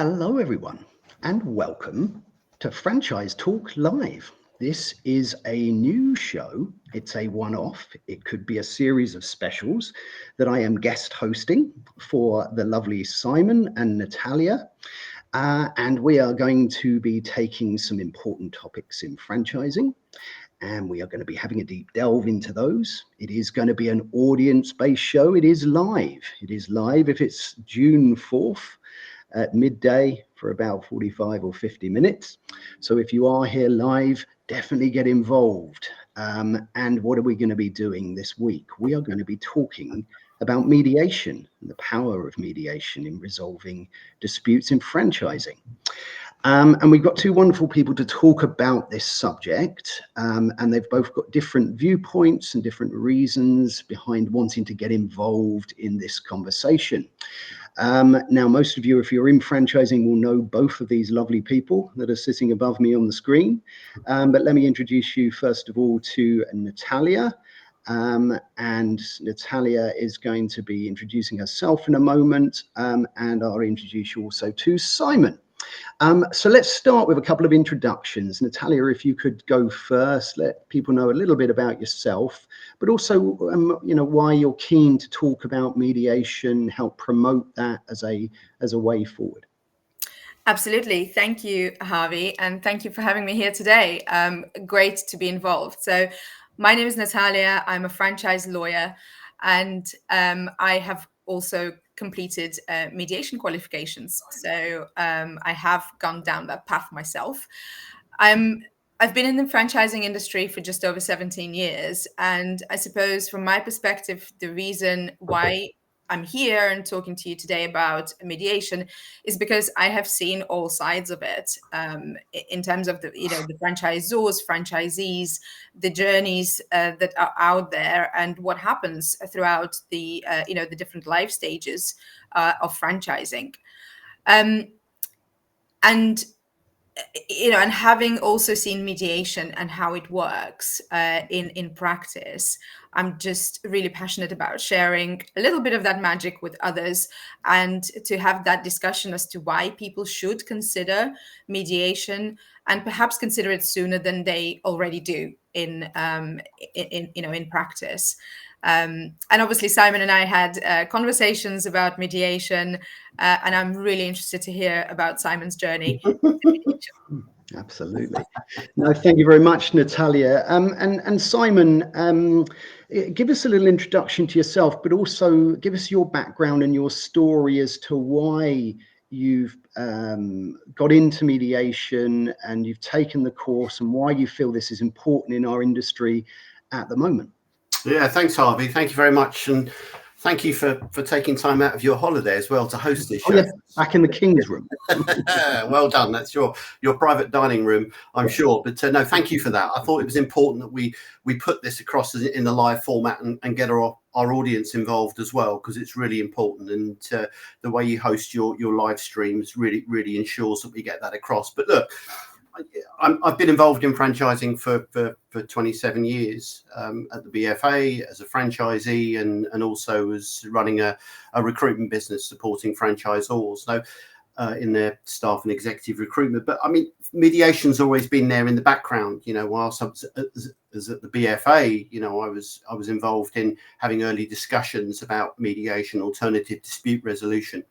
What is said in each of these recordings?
Hello, everyone, and welcome to Franchise Talk Live. This is a new show. It's a one-off. It could be a series of specials that I am guest hosting for the lovely Simon and Natalia. And we are going to be taking some important topics in franchising, and we are going to be having a deep delve into those. It is going to be an audience-based show. It is live. It is live if it's June 4th. At midday for about 45 or 50 minutes. So if you are here live, definitely get involved. And what are we going to be doing this week? We are going to be talking about mediation and the power of mediation in resolving disputes in franchising. And we've got two wonderful people to talk about this subject, and they've both got different viewpoints and different reasons behind wanting to get involved in this conversation. Now, most of you, if you're in franchising, will know both of these lovely people that are sitting above me on the screen. But let me introduce you, first of all, to Natalia. And Natalia is going to be introducing herself in a moment, and I'll introduce you also to Simon. So let's start with a couple of introductions. Natalia, if you could go first, let people know a little bit about yourself, but also, why you're keen to talk about mediation, help promote that as a way forward. Absolutely. Thank you, Harvey, and thank you for having me here today. Great to be involved. So my name is Natalia. I'm a franchise lawyer, and I have also completed mediation qualifications. So I have gone down that path myself. I've been in the franchising industry for just over 17 years. And I suppose from my perspective, the reason why I'm here and talking to you today about mediation is because I have seen all sides of it, in terms of the franchisors, franchisees, the journeys that are out there, and what happens throughout the different life stages of franchising, and and having also seen mediation and how it works in practice, I'm just really passionate about sharing a little bit of that magic with others, and to have that discussion as to why people should consider mediation, and perhaps consider it sooner than they already do in practice. And obviously, Simon and I had conversations about mediation, and I'm really interested to hear about Simon's journey. Absolutely. No, thank you very much, Natalia. And Simon, give us a little introduction to yourself, but also give us your background and your story as to why you've got into mediation and you've taken the course, and why you feel this is important in our industry at the moment. Yeah, thanks, Harvey. Thank you very much. And thank you for taking time out of your holiday as well to host this show. Yeah, back in the King's room. Well done. That's your private dining room, I'm sure. But no, thank you for that. I thought it was important that we put this across in the live format and get our audience involved as well, because it's really important. And the way you host your live streams really ensures that we get that across. But look, I've been involved in franchising for 27 years at the BFA as a franchisee, and also as running a recruitment business supporting franchisors in their staff and executive recruitment. But I mean, mediation's always been there in the background. Whilst I was at the BFA, I was involved in having early discussions about mediation, alternative dispute resolution.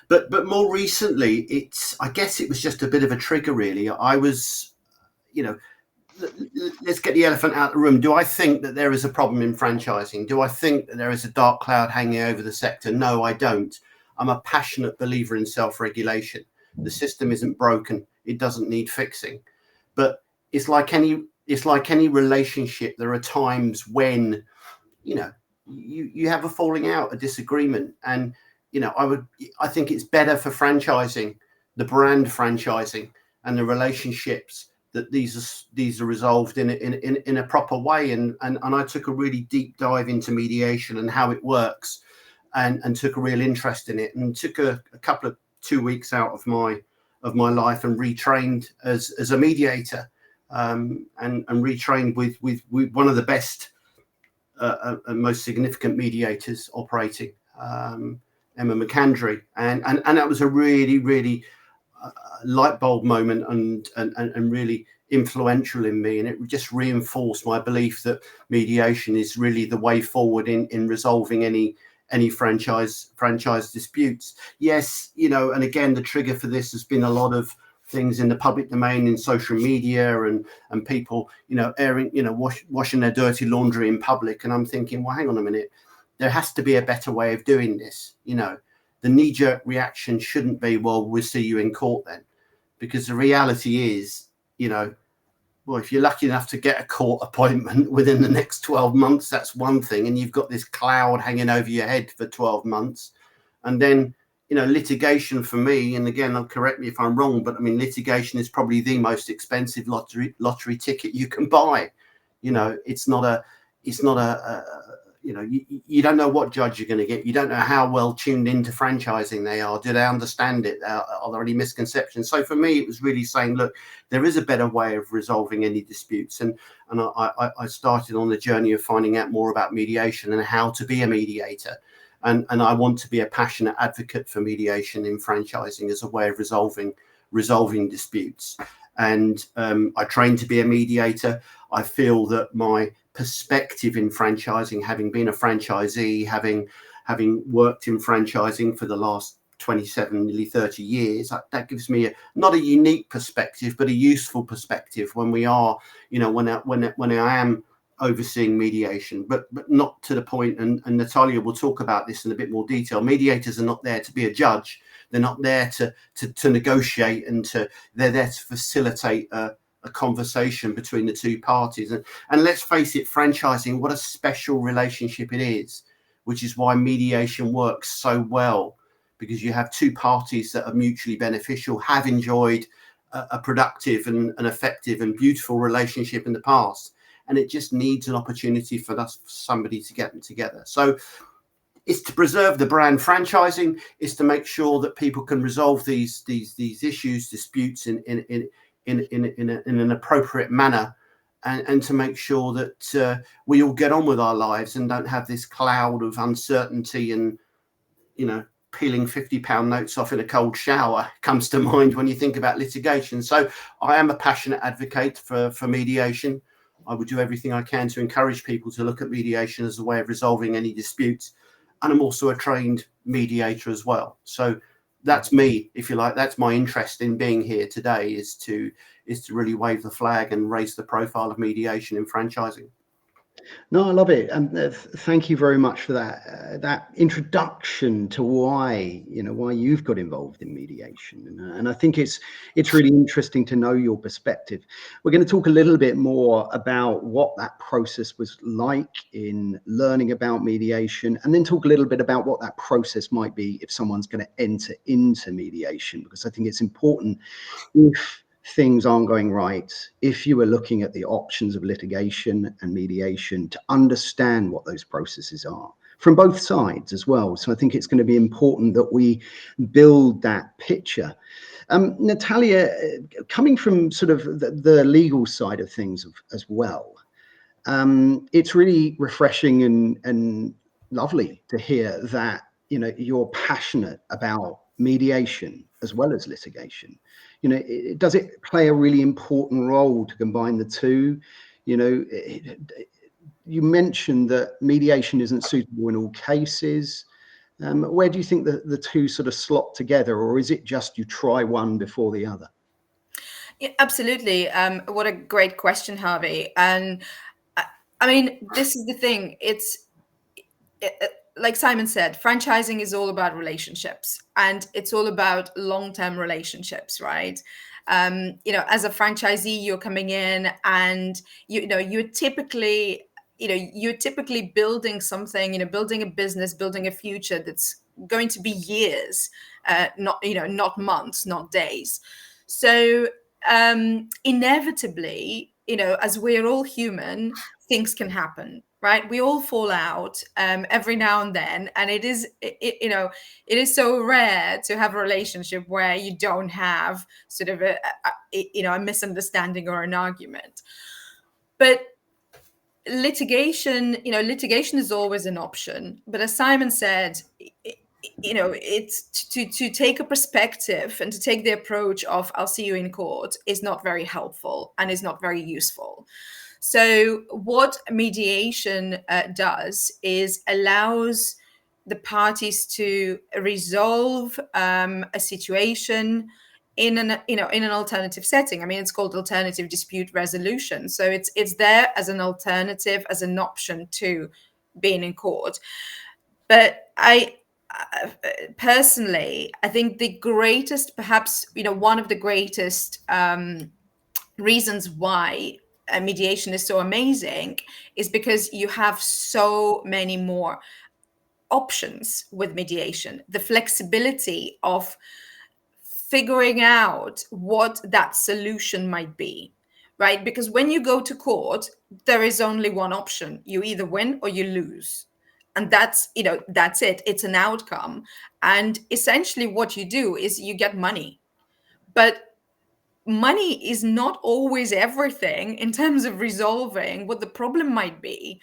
But more recently, I guess it was just a bit of a trigger, really. I was, let's get the elephant out of the room. Do I think that there is a problem in franchising? Do I think that there is a dark cloud hanging over the sector? No, I don't. I'm a passionate believer in self-regulation. The system isn't broken. It doesn't need fixing. But it's like any relationship. There are times when, you have a falling out, a disagreement, and I think it's better for franchising, the brand franchising, and the relationships, that these are resolved in a proper way. And I took a really deep dive into mediation and how it works, and took a real interest in it, and took a couple of 2 weeks out of my life and retrained as a mediator, and retrained with one of the best and most significant mediators operating. Emma McAndry, and that was a really light bulb moment and really influential in me, and it just reinforced my belief that mediation is really the way forward in resolving any franchise disputes. Yes, and again, the trigger for this has been a lot of things in the public domain, in social media, and people airing, washing their dirty laundry in public, and I'm thinking, well, hang on a minute, there has to be a better way of doing this. The knee-jerk reaction shouldn't be, well, we'll see you in court then, because the reality is, well, if you're lucky enough to get a court appointment within the next 12 months, that's one thing, and you've got this cloud hanging over your head for 12 months. And then, litigation for me, and again, correct me if I'm wrong, but I mean, litigation is probably the most expensive lottery ticket you can buy. It's not a you don't know what judge you're going to get. You don't know how well tuned into franchising they are. Do they understand it? Are there any misconceptions? So for me, it was really saying, look, there is a better way of resolving any disputes. And I started on the journey of finding out more about mediation and how to be a mediator. And I want to be a passionate advocate for mediation in franchising as a way of resolving disputes. And I trained to be a mediator. I feel that my perspective in franchising, having been a franchisee, having worked in franchising for the last 27, nearly 30 years, that gives me not a unique perspective, but a useful perspective when we are, when I am overseeing mediation, but not to the point, and Natalia will talk about this in a bit more detail. Mediators are not there to be a judge. They're not there to negotiate, they're there to facilitate a conversation between the two parties. And let's face it, franchising, what a special relationship it is, which is why mediation works so well, because you have two parties that are mutually beneficial, have enjoyed a productive and an effective and beautiful relationship in the past. And it just needs an opportunity for somebody to get them together. So it's to preserve the brand. Franchising is to make sure that people can resolve these issues, disputes in an appropriate manner, and to make sure that we all get on with our lives and don't have this cloud of uncertainty and peeling £50 notes off in a cold shower comes to mind when you think about litigation. So I am a passionate advocate for mediation. I would do everything I can to encourage people to look at mediation as a way of resolving any disputes. And I'm also a trained mediator as well. So that's me, if you like. That's my interest in being here today, is to really wave the flag and raise the profile of mediation in franchising. No, I love it. Thank you very much for that introduction to why you've got involved in mediation. And I think it's really interesting to know your perspective. We're going to talk a little bit more about what that process was like in learning about mediation, and then talk a little bit about what that process might be if someone's going to enter into mediation, because I think it's important, if things aren't going right, if you are looking at the options of litigation and mediation, to understand what those processes are from both sides as well. So I think it's going to be important that we build that picture. Natalia, coming from sort of the legal side of things as well, it's really refreshing and lovely to hear that you're passionate about mediation as well as litigation. Does it play a really important role to combine the two? You mentioned that mediation isn't suitable in all cases. Where do you think the two sort of slot together, or is it just you try one before the other? Yeah, absolutely. What a great question, Harvey. And I mean, this is the thing. Like Simon said, franchising is all about relationships, and it's all about long-term relationships, right? As a franchisee, you're coming in and you're typically building something, building a business, building a future that's going to be years, not months, not days. So inevitably, as we're all human, things can happen, right? We all fall out every now and then, and it is so rare to have a relationship where you don't have sort of a misunderstanding or an argument. But litigation is always an option. But as Simon said, it's to take a perspective and to take the approach of I'll see you in court is not very helpful and is not very useful. So what mediation does is allows the parties to resolve a situation in an alternative setting. I mean, it's called alternative dispute resolution. So it's there as an alternative, as an option to being in court. But I personally, I think the greatest, perhaps, one of the greatest reasons why mediation is so amazing is because you have so many more options with mediation. The flexibility of figuring out what that solution might be, right? Because when you go to court, there is only one option. You either win or you lose. And that's it. It's an outcome. And essentially what you do is you get money. But money is not always everything in terms of resolving what the problem might be.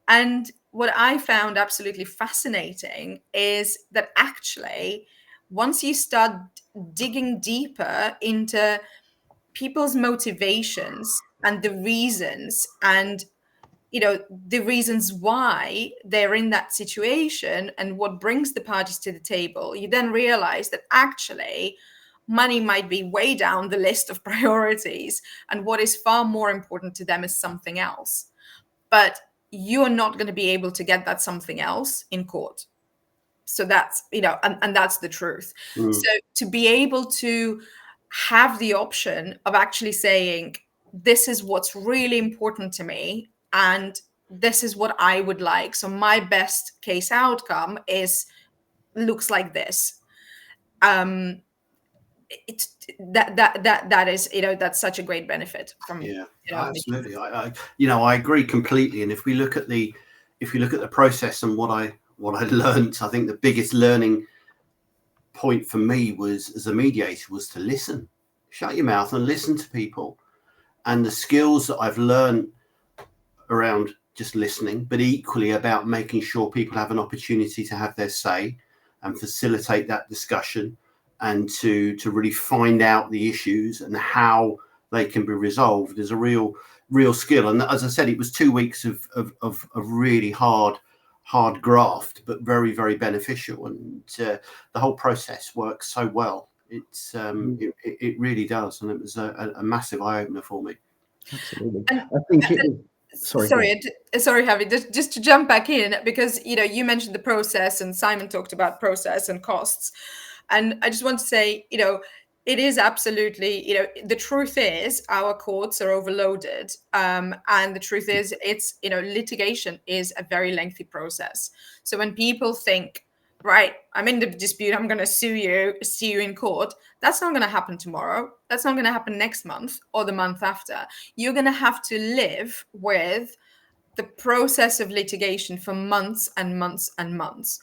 And what I found absolutely fascinating is that actually, once you start digging deeper into people's motivations and the reasons, and the reasons why they're in that situation and what brings the parties to the table, you then realize that actually money might be way down the list of priorities, and what is far more important to them is something else. But you're not going to be able to get that something else in court. So that's, and that's the truth. So to be able to have the option of actually saying, this is what's really important to me, and this is what I would like. So my best case outcome looks like this. It's that is, that's such a great benefit from absolutely. I agree completely. And if we look at the process and what I learned, I think the biggest learning point for me was, as a mediator, was to listen. Shut your mouth and listen to people. And the skills that I've learned around just listening, but equally about making sure people have an opportunity to have their say and facilitate that discussion, and to really find out the issues and how they can be resolved, is a real skill. And as I said, it was 2 weeks of really hard graft, but very, very beneficial. And the whole process works so well. It really does. And it was a massive eye-opener for me. Absolutely. I think Sorry, Javi, just to jump back in, because you mentioned the process and Simon talked about process and costs. And I just want to say, it is absolutely, the truth is our courts are overloaded. And the truth is litigation is a very lengthy process. So when people think, right, I'm in the dispute, I'm going to see you in court, that's not going to happen tomorrow. That's not going to happen next month or the month after. You're going to have to live with the process of litigation for months and months and months.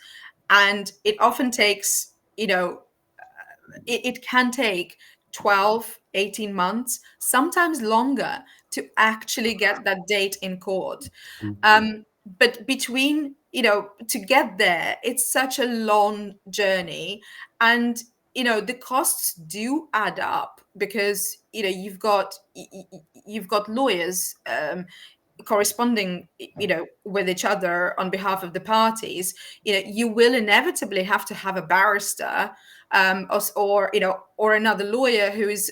And it often takes, it can take 12, 18 months, sometimes longer, to actually get that date in court. But between, to get there, it's such a long journey. And, the costs do add up, because, you've got lawyers corresponding, with each other on behalf of the parties. You will inevitably have to have a barrister, or another lawyer who's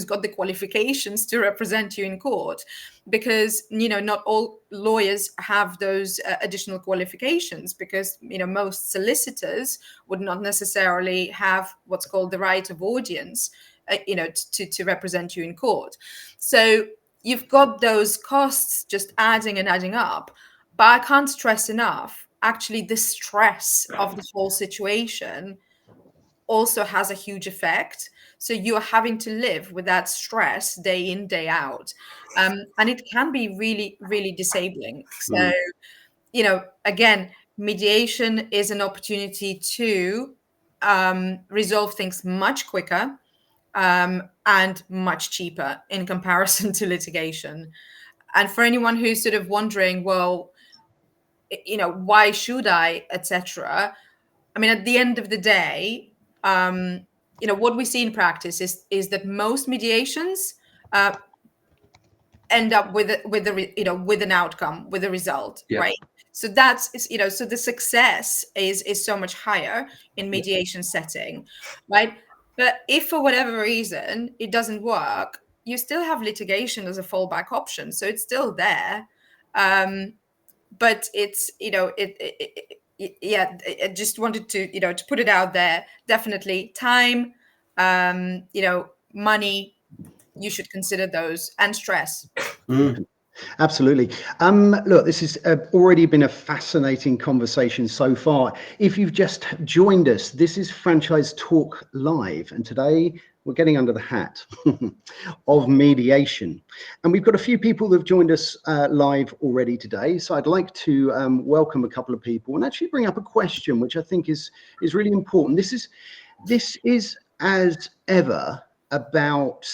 got the qualifications to represent you in court, because not all lawyers have those additional qualifications, because most solicitors would not necessarily have what's called the right of audience, to represent you in court. So you've got those costs just adding and adding up. But I can't stress enough, actually, the stress of the whole situation also has a huge effect. So you're having to live with that stress day in, day out. And it can be really, really disabling. So, again, mediation is an opportunity to resolve things much quicker, and much cheaper in comparison to litigation. And for anyone who's sort of wondering, well, why should I, etc. I mean, at the end of the day, what we see in practice is that most mediations end up with an outcome, with a result, right? So so the success is so much higher in mediation setting, right? But if for whatever reason it doesn't work, you still have litigation as a fallback option, so it's still there. But it's I just wanted to put it out there. Definitely time, money, you should consider those, and stress. Absolutely. Look, this has already been a fascinating conversation so far. If you've just joined us, this is Franchise Talk Live, and today we're getting under the hat of mediation. And we've got a few people that have joined us live already today. So I'd like to welcome a couple of people and actually bring up a question, which I think is really important. This is as ever about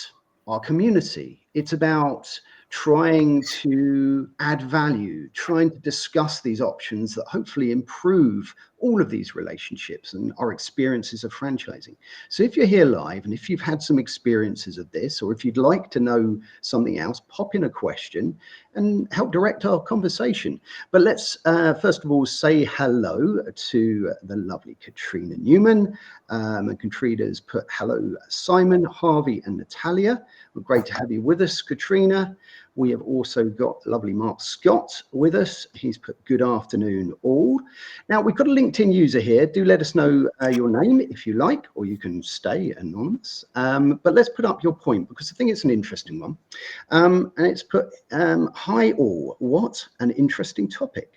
our community. It's about trying to add value, trying to discuss these options that hopefully improve all of these relationships and our experiences of franchising. So if you're here live and if you've had some experiences of this, or if you'd like to know something else, pop in a question and help direct our conversation. But let's first of all say hello to the lovely Katrina Newman. And Katrina's put hello, Simon, Harvey and Natalia. Well, great to have you with us, Katrina. We have also got lovely Mark Scott with us. He's put good afternoon all. Now, we've got a LinkedIn user here. Do let us know your name if you like, or you can stay anonymous. But let's put up your point, because I think it's an interesting one. And it's put, hi all, what an interesting topic.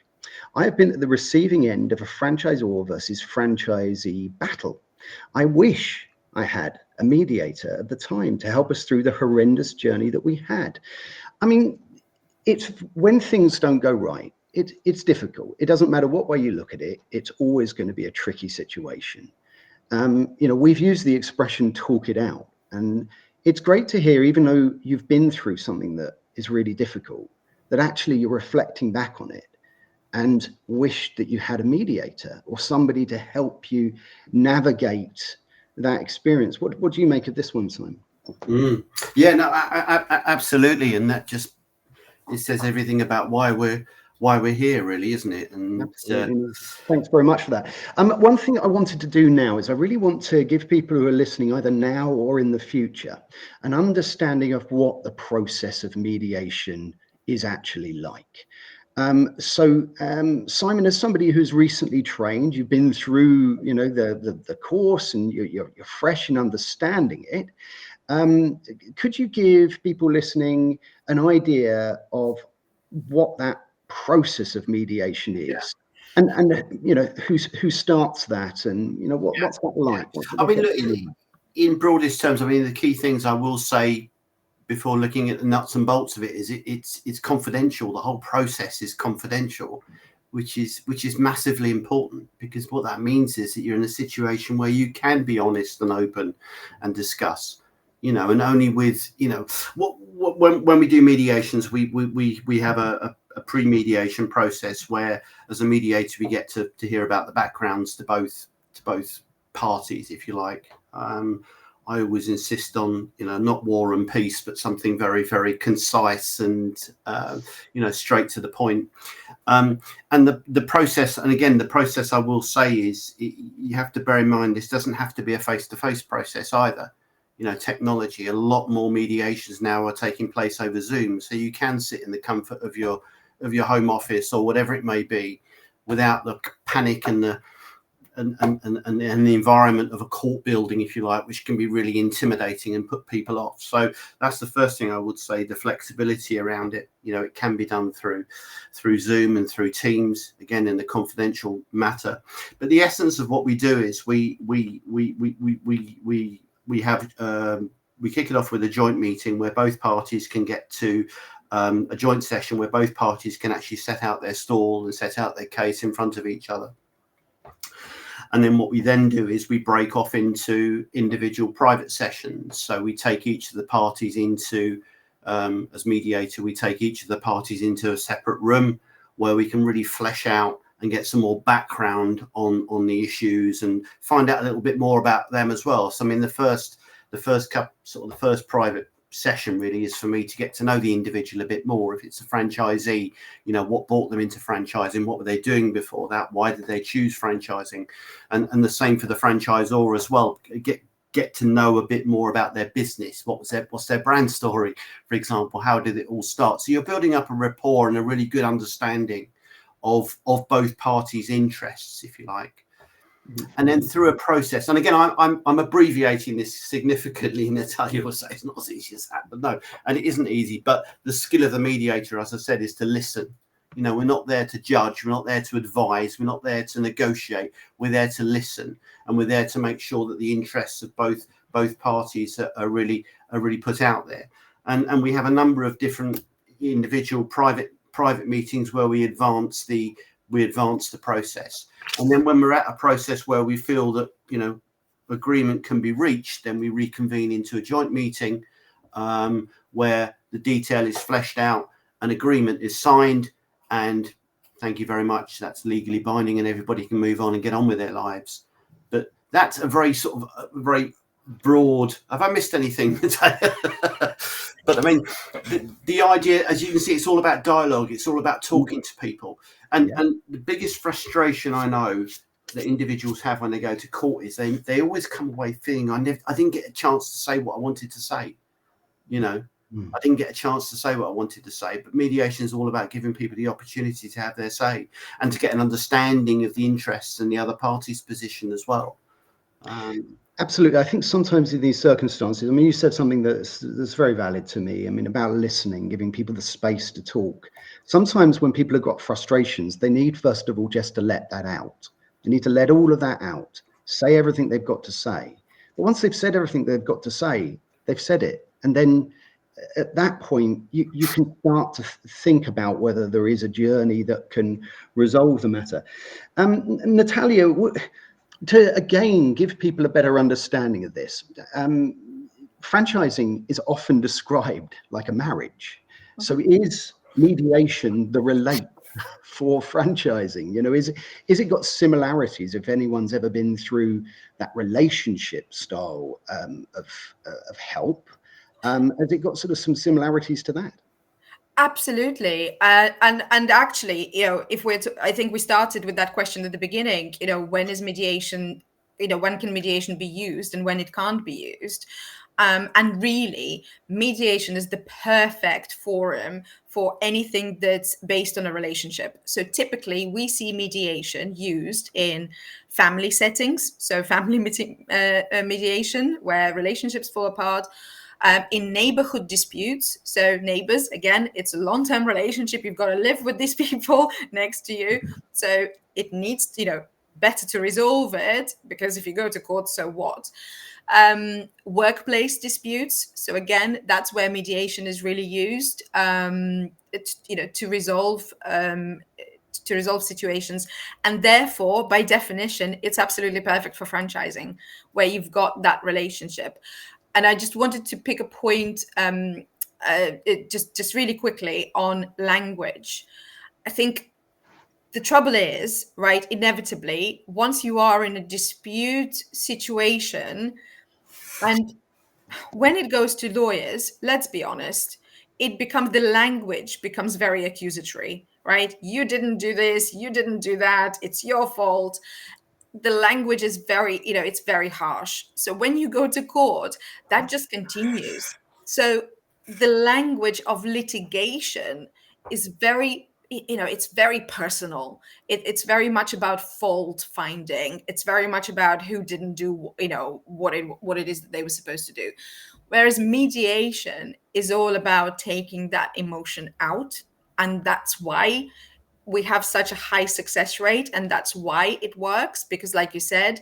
I have been at the receiving end of a franchisor versus franchisee battle. I wish I had a mediator at the time to help us through the horrendous journey that we had. I mean, it's when things don't go right, it's difficult. It doesn't matter what way you look at it. It's always going to be a tricky situation. We've used the expression talk it out, and it's great to hear, even though you've been through something that is really difficult, that actually you're reflecting back on it and wish that you had a mediator or somebody to help you navigate that experience. What do you make of this one, Simon? Yeah, no, absolutely, and that just it says everything about why we're here, really, isn't it? And thanks very much for that. One thing I wanted to do now is I really want to give people who are listening, either now or in the future, an understanding of what the process of mediation is actually like. Simon, as somebody who's recently trained, you've been through, the course, and you're fresh in understanding it. Could you give people listening an idea of what that process of mediation is, and who starts that, and what's that like? I mean, look, in broadest terms, I mean, the key things I will say before looking at the nuts and bolts of it is it's confidential. The whole process is confidential, which is massively important, because what that means is that you're in a situation where you can be honest and open and discuss. And only with, when we do mediations, we have a pre-mediation process where, as a mediator, we get to hear about the backgrounds to both parties, if you like. I always insist on, not war and peace, but something very, very concise and, straight to the point. And the process, and again, the process I will say is you have to bear in mind, this doesn't have to be a face-to-face process either. Technology, a lot more mediations now are taking place over Zoom. So you can sit in the comfort of your home office or whatever it may be, without the panic and the environment of a court building, if you like, which can be really intimidating and put people off. So that's the first thing I would say, the flexibility around it. It can be done through Zoom and through Teams, again, in the confidential matter. But the essence of what we do is we kick it off with a joint meeting where both parties can get to a joint session where both parties can actually set out their stall and set out their case in front of each other. And then what we then do is we break off into individual private sessions. So we take each of the parties into, as mediator, we take each of the parties into a separate room where we can really flesh out and get some more background on the issues and find out a little bit more about them as well. So I mean, the first private session really is for me to get to know the individual a bit more. If it's a franchisee, you know, what brought them into franchising, what were they doing before that, why did they choose franchising, and the same for the franchisor as well. Get to know a bit more about their business. What's their brand story, for example? How did it all start? So you're building up a rapport and a really good understanding of both parties' interests, if you like. And then through a process, and again, I'm abbreviating this significantly. Natalia will say it's not as easy as that, but no, and it isn't easy. But the skill of the mediator, as I said, is to listen. You know, we're not there to judge, we're not there to advise, we're not there to negotiate. We're there to listen, and we're there to make sure that the interests of both parties are really put out there. And we have a number of different individual private meetings where we advance the process. And then when we're at a process where we feel that, you know, agreement can be reached, then we reconvene into a joint meeting where the detail is fleshed out, an agreement is signed, and thank you very much, that's legally binding and everybody can move on and get on with their lives. But that's a very very broad. Have I missed anything? But I mean, the idea, as you can see, it's all about dialogue. It's all about talking to people. And the biggest frustration I know that individuals have when they go to court is they always come away feeling I didn't get a chance to say what I wanted to say. You know, I didn't get a chance to say what I wanted to say. But mediation is all about giving people the opportunity to have their say and to get an understanding of the interests and the other party's position as well. Absolutely. I think sometimes in these circumstances, I mean, you said something that's very valid to me. I mean, about listening, giving people the space to talk. Sometimes when people have got frustrations, they need, first of all, just to let that out. They need to let all of that out, say everything they've got to say. But once they've said everything they've got to say, they've said it. And then at that point, you can start to think about whether there is a journey that can resolve the matter. Natalia, to again give people a better understanding of this, franchising is often described like a marriage. So is mediation the relate for franchising? You know, is it got similarities? If anyone's ever been through that relationship style of help, has it got sort of some similarities to that? Absolutely. And actually, you know, I think we started with that question at the beginning, you know, when is mediation, you know, when can mediation be used and when it can't be used? And really, mediation is the perfect forum for anything that's based on a relationship. So typically, we see mediation used in family settings, so family mediation, where relationships fall apart. In neighborhood disputes, so neighbors, again, it's a long-term relationship. You've got to live with these people next to you. So it needs, you know, better to resolve it, because if you go to court, so what? Workplace disputes. So again, that's where mediation is really used, you know, to resolve situations. And therefore, by definition, it's absolutely perfect for franchising, where you've got that relationship. And I just wanted to pick a point, just really quickly, on language. I think the trouble is, right, inevitably, once you are in a dispute situation, and when it goes to lawyers, let's be honest, the language becomes very accusatory, right? You didn't do this, you didn't do that, it's your fault. The language is very, you know, it's very harsh. So when you go to court, that just continues. So the language of litigation is very, you know, it's very personal. It's very much about fault finding. It's very much about who didn't do, you know, what it is that they were supposed to do. Whereas mediation is all about taking that emotion out. And that's why we have such a high success rate, and that's why it works, because like you said,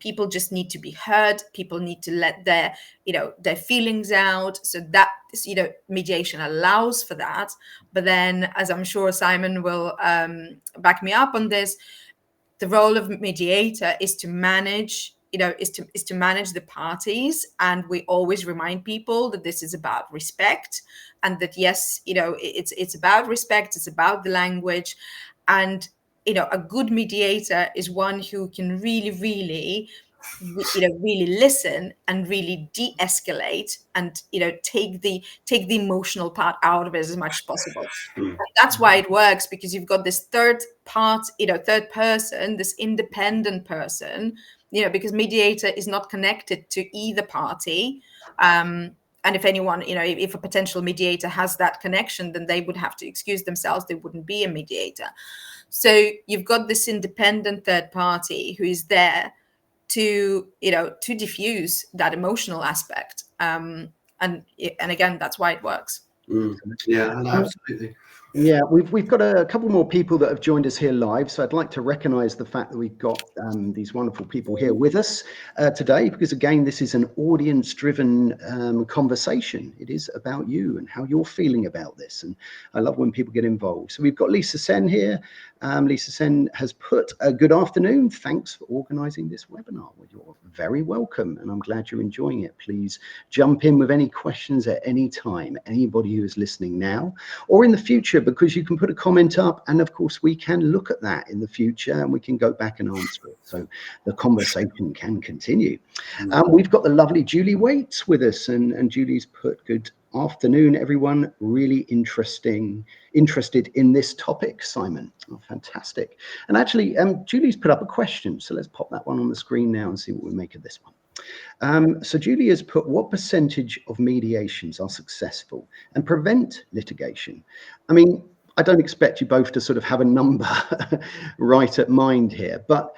people just need to be heard. People need to let their, you know, their feelings out. So that, you know, mediation allows for that. But then, as I'm sure Simon will back me up on this, the role of mediator is to manage, you know, is to manage the parties. And we always remind people that this is about respect, and that, yes, you know, it's about respect, it's about the language. And a good mediator is one who can really really listen and really de-escalate and take the emotional part out of it as much as possible. And that's why it works, because you've got this third person, this independent person, because mediator is not connected to either party. And if anyone, if a potential mediator has that connection, then they would have to excuse themselves. They wouldn't be a mediator. So you've got this independent third party who is there to diffuse that emotional aspect. And again, that's why it works. Yeah, absolutely. Yeah, we've got a couple more people that have joined us here live, so I'd like to recognise the fact that we've got these wonderful people here with us today, because again, this is an audience-driven conversation. It is about you and how you're feeling about this, and I love when people get involved. So we've got Lisa Sen here. Lisa Sen has put a good afternoon. Thanks for organising this webinar. Well, you're very welcome, and I'm glad you're enjoying it. Please jump in with any questions at any time, anybody who is listening now or in the future, because you can put a comment up, and of course we can look at that in the future and we can go back and answer it, so the conversation can continue. We've got the lovely Julie Waits with us, and Julie's put good afternoon everyone, really interested in this topic, Simon. Oh, fantastic. And actually Julie's put up a question, so let's pop that one on the screen now and see what we make of this one. So Julie has put, what percentage of mediations are successful and prevent litigation? I mean, I don't expect you both to sort of have a number right at mind here, but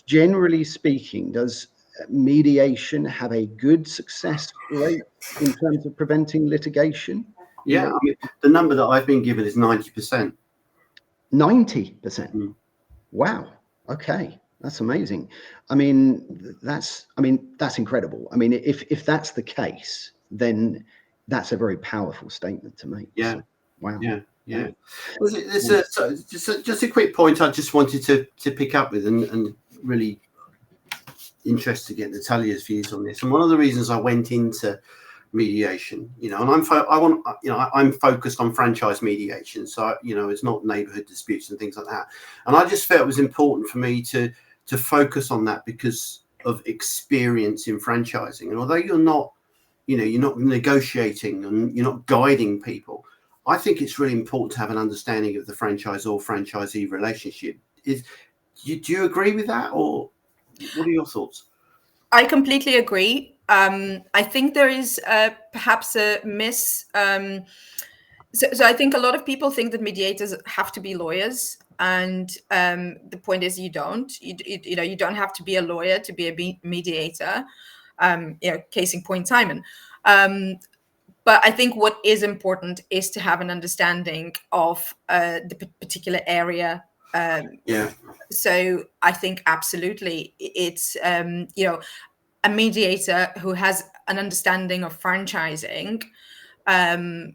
generally speaking, does mediation have a good success rate in terms of preventing litigation? Yeah, I mean, the number that I've been given is 90%. 90%. Wow. Okay, that's amazing. I mean, that's incredible. I mean, if that's the case, then that's a very powerful statement to make. Yeah. So, wow. Yeah. Well, just a quick point I just wanted to pick up with, and really interested to get Natalia's views on this. And one of the reasons I went into mediation, and I'm focused on franchise mediation, so it's not neighborhood disputes and things like that. And I just felt it was important for me to focus on that because of experience in franchising. And although you're not negotiating and you're not guiding people, I think it's really important to have an understanding of the franchisor-franchisee relationship. Do you agree with that, or what are your thoughts? I completely agree. I think there is perhaps a miss. So I think a lot of people think that mediators have to be lawyers, and the point is you don't. You don't have to be a lawyer to be a mediator. Case in point, Simon. But I think what is important is to have an understanding of the particular area. So I think absolutely it's a mediator who has an understanding of franchising, that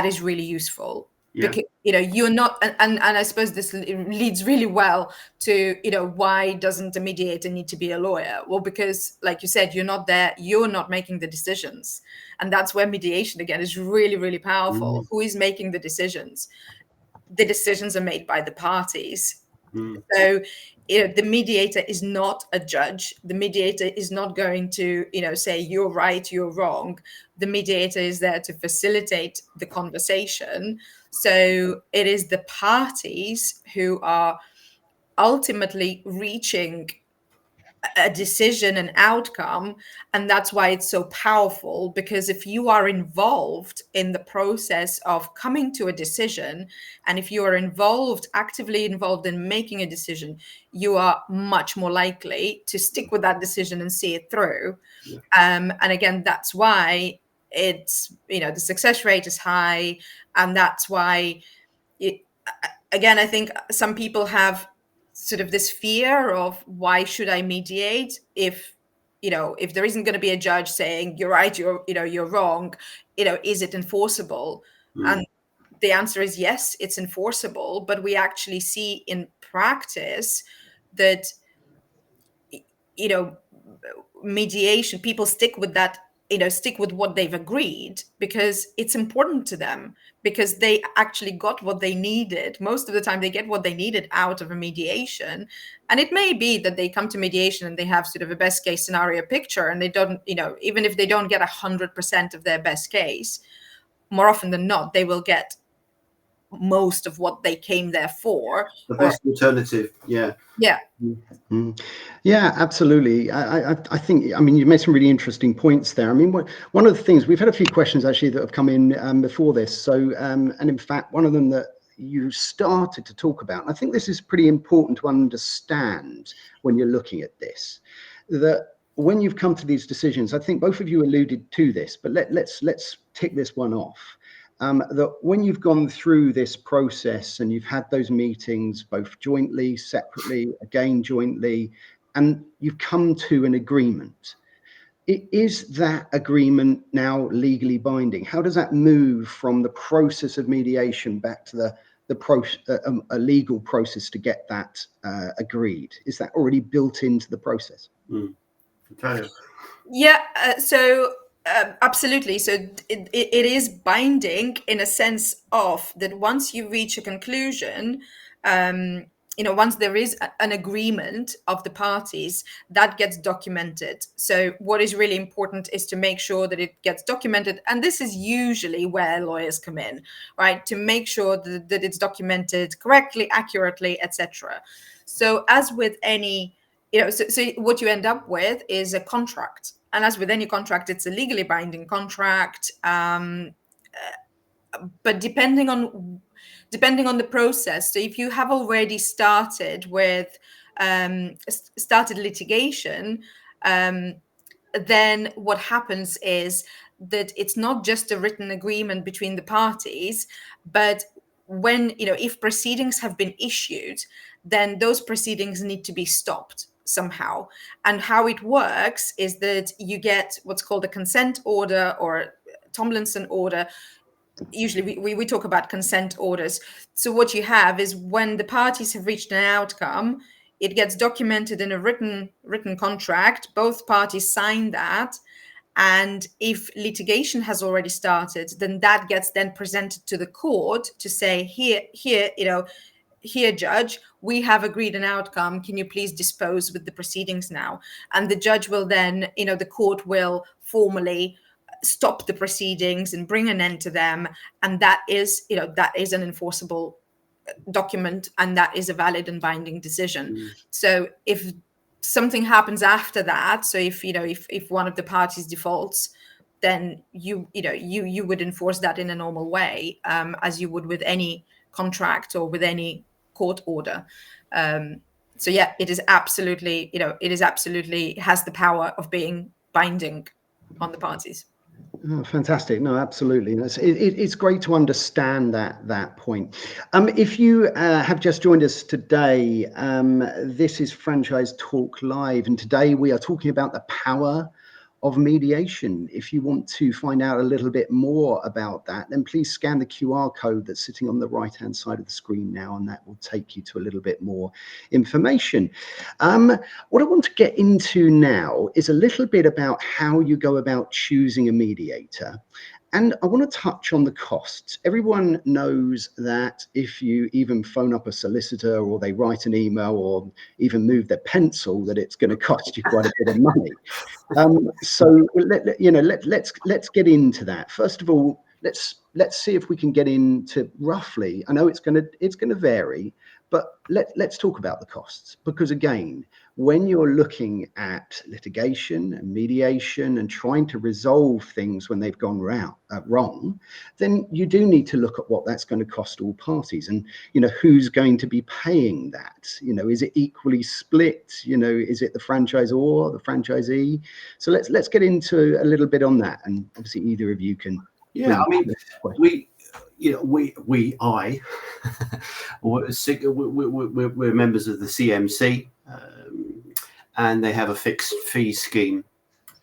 is really useful. Because you're not, and I suppose this leads really well to why doesn't a mediator need to be a lawyer? Well, because like you said, you're not there, you're not making the decisions, and that's where mediation again is really, really powerful. Who is making the decisions? The decisions are made by the parties. So the mediator is not a judge. The mediator is not going to say you're right, you're wrong. The mediator is there to facilitate the conversation. So it is the parties who are ultimately reaching a decision, an outcome, and that's why it's so powerful, because if you are involved in the process of coming to a decision, and if you are actively involved in making a decision, you are much more likely to stick with that decision and see it through. And again, that's why it's the success rate is high, and that's why again, I think some people have sort of this fear of, why should I mediate if there isn't going to be a judge saying you're right, you're wrong, is it enforceable? And the answer is yes, it's enforceable, but we actually see in practice that mediation, people stick with that stick with what they've agreed, because it's important to them, because they actually got what they needed. Most of the time they get what they needed out of a mediation. And it may be that they come to mediation and they have sort of a best case scenario picture, and they don't, even if they don't get 100% of their best case, more often than not, they will get most of what they came there for. The best alternative. Yeah. Yeah. Mm-hmm. Yeah, absolutely. I think, I mean, you made some really interesting points there. I mean, one of the things, we've had a few questions actually that have come in before this. So, and in fact, one of them that you started to talk about, and I think this is pretty important to understand when you're looking at this, that when you've come to these decisions, I think both of you alluded to this, but let's tick this one off. That when you've gone through this process and you've had those meetings, both jointly, separately, again jointly, and you've come to an agreement, is that agreement now legally binding? How does that move from the process of mediation back to a legal process to get that agreed? Is that already built into the process? Yeah, so absolutely. So it is binding in a sense of that once you reach a conclusion, once there is an agreement of the parties, that gets documented. So what is really important is to make sure that it gets documented. And this is usually where lawyers come in, right? To make sure that it's documented correctly, accurately, etc. So as with any, so what you end up with is a contract. And as with any contract, it's a legally binding contract. But depending on the process, so if you have already started with started litigation, then what happens is that it's not just a written agreement between the parties, but when, if proceedings have been issued, then those proceedings need to be stopped somehow. And how it works is that you get what's called a consent order or Tomlinson order. Usually we talk about consent orders. So what you have is when the parties have reached an outcome, it gets documented in a written contract. Both parties sign that. And if litigation has already started, then that gets then presented to the court to say, here, judge, we have agreed an outcome. Can you please dispose with the proceedings now? And the judge will then, the court will formally stop the proceedings and bring an end to them. And that is an enforceable document, and that is a valid and binding decision. So if something happens after that, so if one of the parties defaults, then you would enforce that in a normal way, as you would with any contract or with any court order. So yeah, it is absolutely, has the power of being binding on the parties. Oh, fantastic. No, absolutely. It's great to understand that point. If you have just joined us today, this is Franchise Talk Live, and today we are talking about the power of mediation. If you want to find out a little bit more about that, then please scan the QR code that's sitting on the right-hand side of the screen now, and that will take you to a little bit more information. What I want to get into now is a little bit about how you go about choosing a mediator. And I want to touch on the costs. Everyone knows that if you even phone up a solicitor or they write an email or even move their pencil, that it's going to cost you quite a bit of money. So let's get into that. First of all, let's see if we can get into roughly. I know it's going to vary, but let's talk about the costs, because again, when you're looking at litigation and mediation and trying to resolve things when they've gone wrong, then you do need to look at what that's going to cost all parties, and who's going to be paying that. Is it equally split? Is it the franchisor, the franchisee? So let's get into a little bit on that, and obviously either of you can. Yeah, I mean, we're members of the CMC, and they have a fixed fee scheme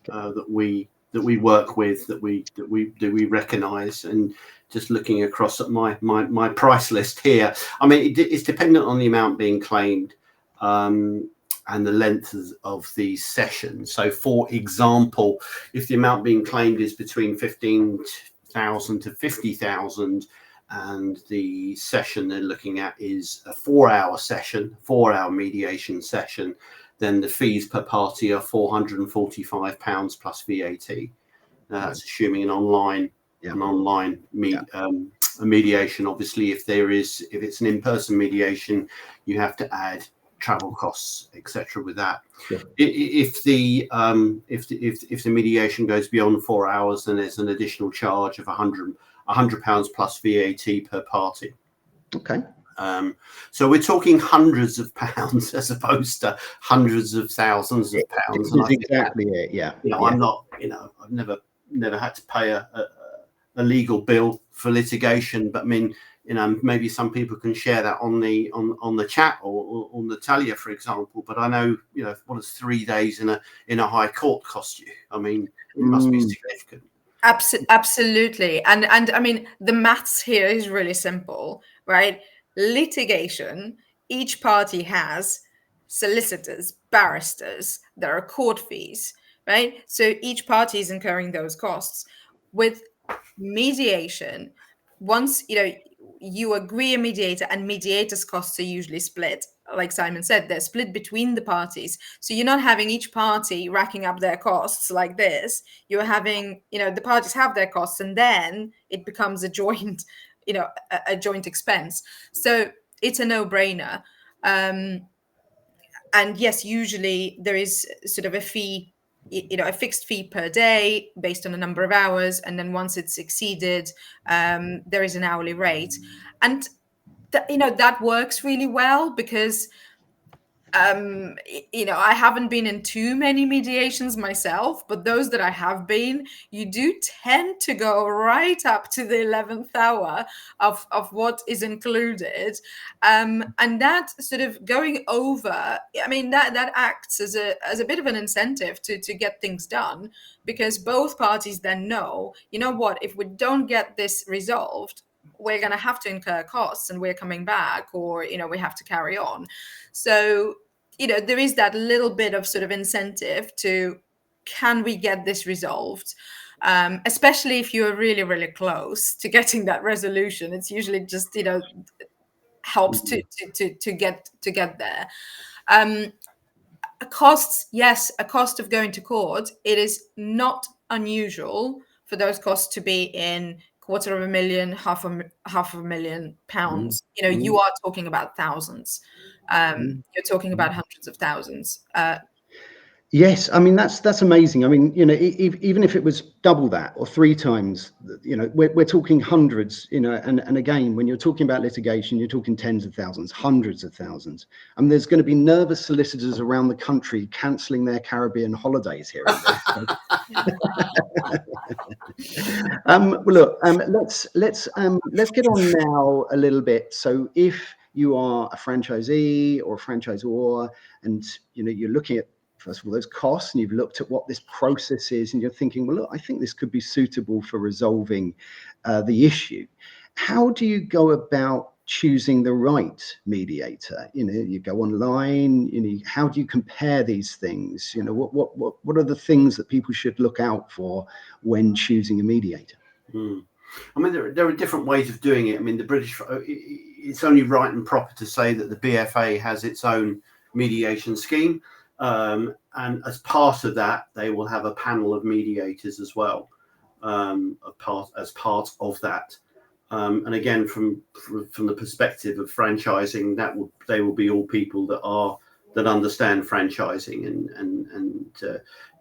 that we work with, that we recognise. And just looking across at my price list here, I mean, it's dependent on the amount being claimed. the length of the session. So, for example, if the amount being claimed is between 15,000 to 50,000, and the session they're looking at is a 4-hour session, 4-hour mediation session, then the fees per party are £445 plus VAT. That's assuming an online mediation. Obviously, if it's an in-person mediation, you have to add travel costs, etc. with that. Sure. If the mediation goes beyond 4 hours, then there's an additional charge of £100 plus VAT per party. Okay. So we're talking hundreds of pounds as opposed to hundreds of thousands of pounds. That's exactly it. Yeah. I'm not. I've never had to pay a legal bill for litigation, but I mean, maybe some people can share that on the chat or on Natalia, for example. But I know, what does 3 days in a high court cost you? I mean, it must be significant. Absolutely. And I mean, the maths here is really simple, right? Litigation, each party has solicitors, barristers, there are court fees, right? So each party is incurring those costs. With mediation, once you agree a mediator, and mediators' costs are usually split. Like Simon said, they're split between the parties. So you're not having each party racking up their costs like this. You're having, the parties have their costs, and then it becomes a joint, a joint expense. So it's a no-brainer. And yes, usually there is sort of a fee, a fixed fee per day based on a number of hours, and then once it's exceeded, there is an hourly rate, and that works really well because I haven't been in too many mediations myself, but those that I have been, you do tend to go right up to the 11th hour of what is included. And that sort of going over, I mean, that acts as a bit of an incentive to get things done, because both parties then know, what, if we don't get this resolved, we're going to have to incur costs and we're coming back, or, we have to carry on. So, there is that little bit of sort of incentive to, can we get this resolved? Especially if you're really, really close to getting that resolution. It's usually just, helps to get there. Costs, yes, a cost of going to court. It is not unusual for those costs to be in £250,000, £500,000. You are talking about thousands. You're talking about hundreds of thousands. Yes, I mean that's amazing. I mean, even if it was double that or 3 times, we're talking hundreds. And again, when you're talking about litigation, you're talking tens of thousands, hundreds of thousands. I mean, there's going to be nervous solicitors around the country cancelling their Caribbean holidays here. Well, look, let's get on now a little bit. So if you are a franchisee or a franchisor, and you're looking at, first of all, those costs, and you've looked at what this process is, and you're thinking, well, look, I think this could be suitable for resolving the issue. How do you go about choosing the right mediator? You go online. How do you compare these things? What are the things that people should look out for when choosing a mediator? I mean, there are different ways of doing it. I mean, it's only right and proper to say that the BFA has its own mediation scheme. And as part of that, they will have a panel of mediators as well, as part of that. And again, from the perspective of franchising, they will be all people that understand franchising, and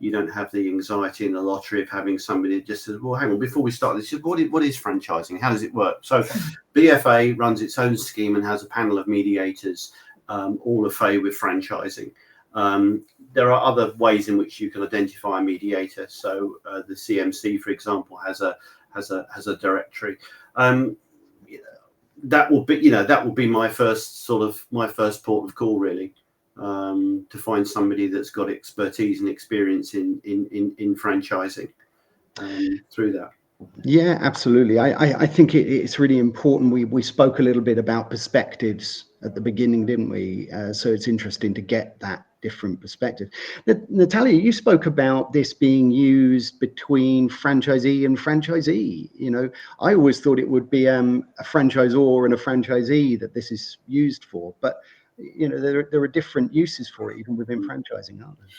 you don't have the anxiety and the lottery of having somebody that just says, well, hang on, before we start this, what is franchising? How does it work? So BFA runs its own scheme and has a panel of mediators, all affiliated with franchising. There are other ways in which you can identify a mediator. So the CMC, for example, has a directory. That will be my first port of call, really, to find somebody that's got expertise and experience in franchising through that. Yeah, absolutely. I think it's really important. We spoke a little bit about perspectives at the beginning, didn't we? So it's interesting to get that different perspective. Natalia, you spoke about this being used between franchisee and franchisee. You know, I always thought it would be a franchisor and a franchisee that this is used for, but you know, there are different uses for it even within franchising, aren't there?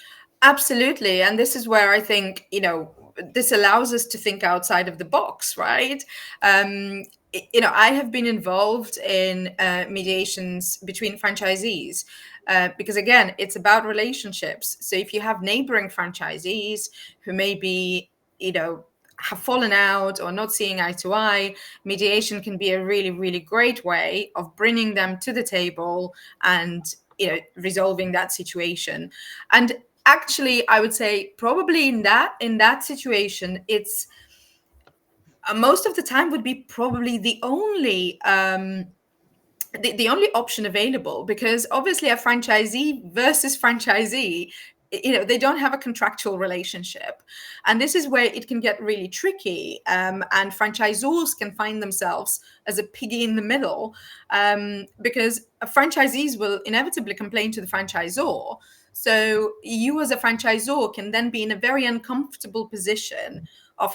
Absolutely. And this is where I think, you know, this allows us to think outside of the box, right? You know, I have been involved in mediations between franchisees because, again, it's about relationships. So if you have neighboring franchisees who maybe, you know, have fallen out or not seeing eye to eye, mediation can be a really, really great way of bringing them to the table and, you know, resolving that situation. And actually, I would say probably in that situation, it's most of the time would be probably the only the only option available, because obviously a franchisee versus franchisee, you know, they don't have a contractual relationship, and this is where it can get really tricky, and franchisors can find themselves as a piggy in the middle, because franchisees will inevitably complain to the franchisor. So you as a franchisor can then be in a very uncomfortable position of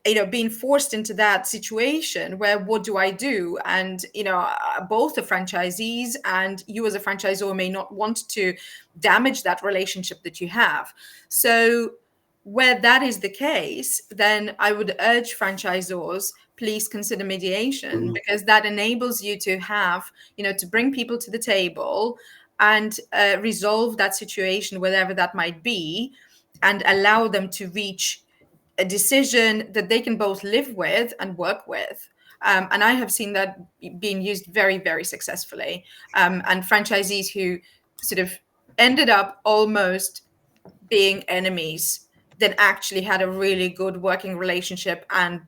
you know, being forced into that situation where what do I do? And you know, both the franchisees and you as a franchisor may not want to damage that relationship that you have. So where that is the case, then I would urge franchisors, please consider mediation, because that enables you to have, you know, to bring people to the table and resolve that situation, whatever that might be, and allow them to reach a decision that they can both live with and work with. And I have seen that being used very, very successfully. And franchisees who sort of ended up almost being enemies that actually had a really good working relationship. And,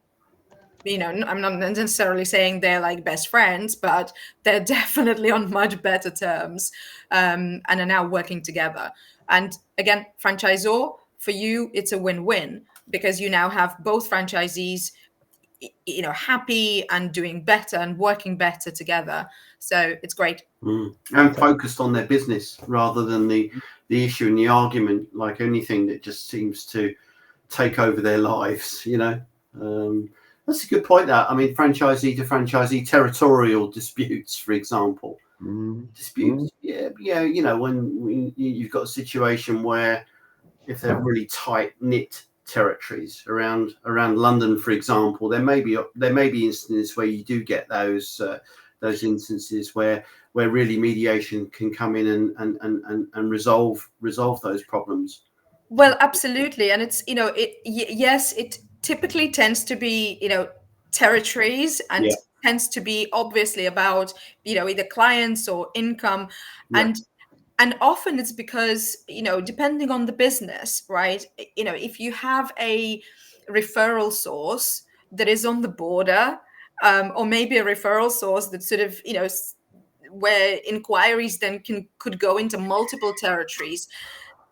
you know, I'm not necessarily saying they're like best friends, but they're definitely on much better terms, and are now working together. And again, franchisor, for you, it's a win-win, because you now have both franchisees, you know, happy and doing better and working better together. So it's great. And focused on their business rather than the issue and the argument, like anything that just seems to take over their lives, you know. That's a good point. That, I mean, franchisee to franchisee territorial disputes, for example. Disputes, yeah, you know, when you've got a situation where if they're really tight knit territories around London, for example, there may be instances where you do get those instances where really mediation can come in and resolve those problems. Well, absolutely. And it's, you know, yes, it typically tends to be, you know, territories, and tends to be obviously about, you know, either clients or income. And often it's because, you know, depending on the business, right? You know, if you have a referral source that is on the border, or maybe a referral source that sort of, you know, where inquiries then could go into multiple territories,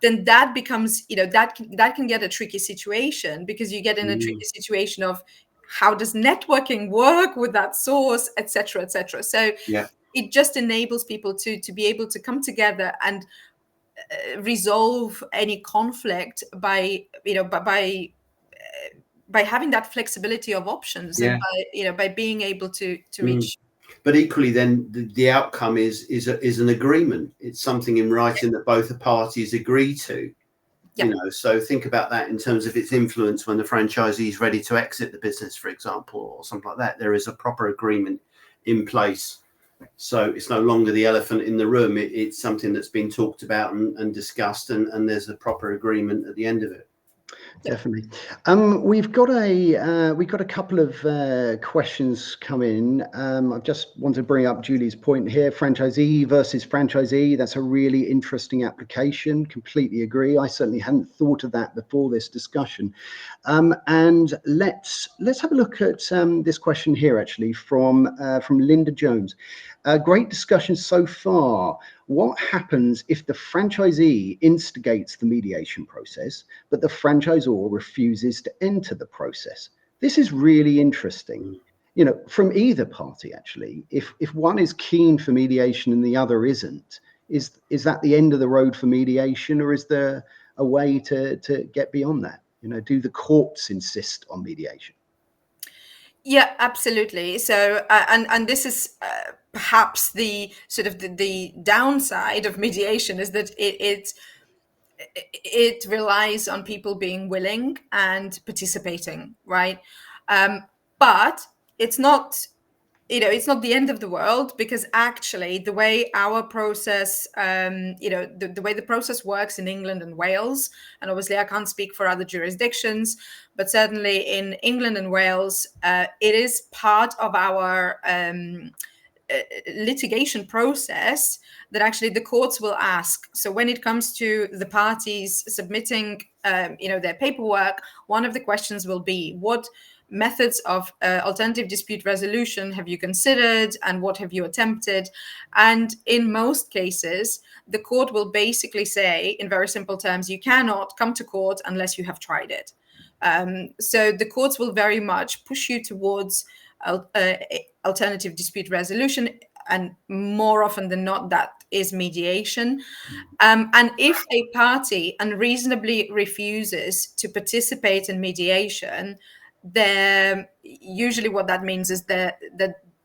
then that becomes, you know, that can get a tricky situation, because you get in a tricky situation of how does networking work with that source, etc., etc. So it just enables people to be able to come together and resolve any conflict by, you know, by having that flexibility of options, and by, you know, by being able to reach. But equally, then the outcome is an agreement. It's something in writing that both the parties agree to. You know, so think about that in terms of its influence when the franchisee is ready to exit the business, for example, or something like that. There is a proper agreement in place. So it's no longer the elephant in the room. It's something that's been talked about and discussed, and there's a proper agreement at the end of it. Definitely. We've got a couple of questions come in. I just want to bring up Julie's point here: franchisee versus franchisee. That's a really interesting application. Completely agree. I certainly hadn't thought of that before this discussion. And let's have a look at this question here, actually, from Linda Jones. Great discussion so far. What happens if the franchisee instigates the mediation process, but the franchisor refuses to enter the process? This is really interesting. from either party, actually, if one is keen for mediation and the other isn't, is that the end of the road for mediation, or is there a way to get beyond that? Do the courts insist on mediation? Yeah, absolutely. So, and this is perhaps the sort of the downside of mediation, is that it relies on people being willing and participating, right? But it's not, it's not the end of the world, because actually the way our process, the way the process works in England and Wales, and obviously I can't speak for other jurisdictions, but certainly in England and Wales, it is part of our litigation process that actually the courts will ask. So when it comes to the parties submitting, their paperwork, one of the questions will be, what methods of alternative dispute resolution have you considered, and what have you attempted? And in most cases, the court will basically say, in very simple terms, you cannot come to court unless you have tried it. So the courts will very much push you towards alternative dispute resolution, and more often than not, that is mediation. And if a party unreasonably refuses to participate in mediation, then usually what that means is that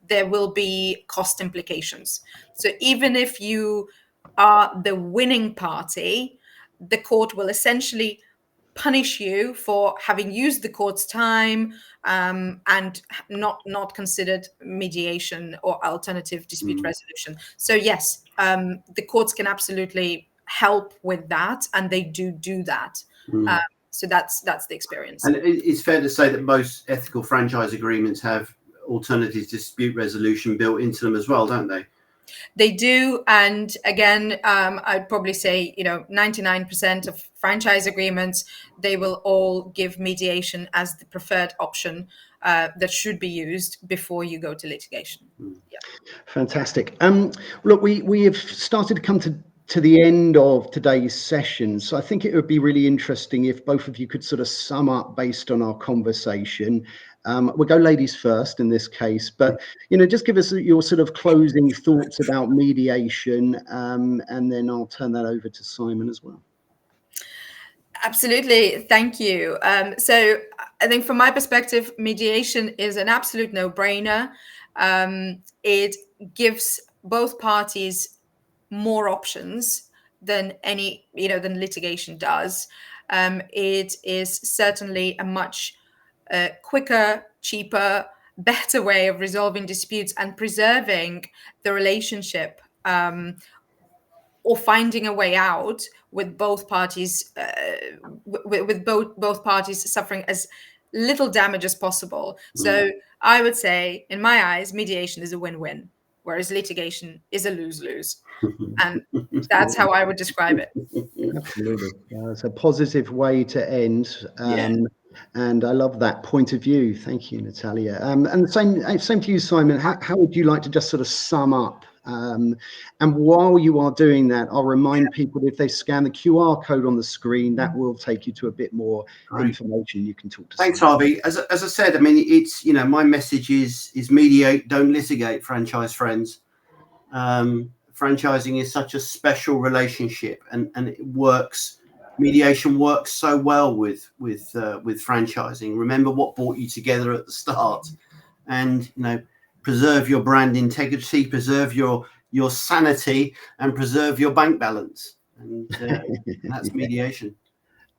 there will be cost implications. So even if you are the winning party, the court will essentially punish you for having used the court's time and not considered mediation or alternative dispute resolution. So yes, the courts can absolutely help with that, and they do that. So that's the experience. And it's fair to say that most ethical franchise agreements have alternative dispute resolution built into them as well, don't they? They do. And again, I'd probably say, 99% of franchise agreements, they will all give mediation as the preferred option that should be used before you go to litigation. Yeah. Fantastic. Look, we have started to come to the end of today's session. So I think it would be really interesting if both of you could sort of sum up based on our conversation. We'll go ladies first in this case, but just give us your sort of closing thoughts about mediation, and then I'll turn that over to Simon as well. Absolutely. Thank you. So I think from my perspective, mediation is an absolute no-brainer. It gives both parties more options than than litigation does. It is certainly a much quicker, cheaper, better way of resolving disputes and preserving the relationship, or finding a way out with both parties, with both parties suffering as little damage as possible. So I would say, in my eyes, mediation is a win-win, whereas litigation is a lose-lose. And that's how I would describe it. Absolutely. It's a positive way to end. And I love that point of view. Thank you, Natalia. And the same to you, Simon. How would you like to just sort of sum up? And while you are doing that, I'll remind people, if they scan the QR code on the screen, that will take you to a bit more information. You can talk to. Thanks, Harvey. As I said, I mean, it's my message is mediate, don't litigate, franchise friends. Franchising is such a special relationship, and it works. Mediation works so well with franchising. Remember what brought you together at the start, and preserve your brand integrity, preserve your sanity, and preserve your bank balance. And that's mediation.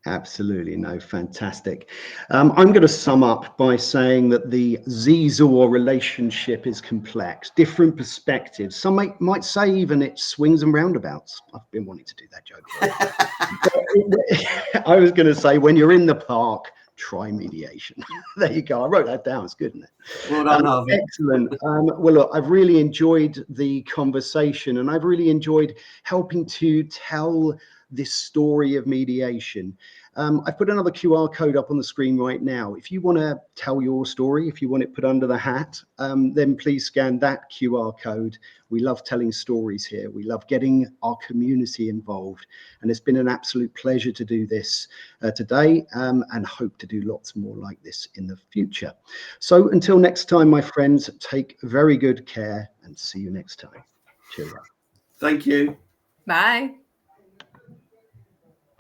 Absolutely. No, fantastic. I'm going to sum up by saying that the Zizor relationship is complex, different perspectives. Some might say even it swings and roundabouts. I've been wanting to do that joke. I was going to say, when you're in the park, try mediation. There you go. I wrote that down. It's good, isn't it? Well done, Harvey. Excellent. Well, look, I've really enjoyed the conversation, and I've really enjoyed helping to tell this story of mediation. I've put another QR code up on the screen right now. If you want to tell your story, if you want it put under the hat, then please scan that QR code. We love telling stories here. We love getting our community involved. And it's been an absolute pleasure to do this today, and hope to do lots more like this in the future. So until next time, my friends, take very good care and see you next time. Cheerio. Thank you. Bye.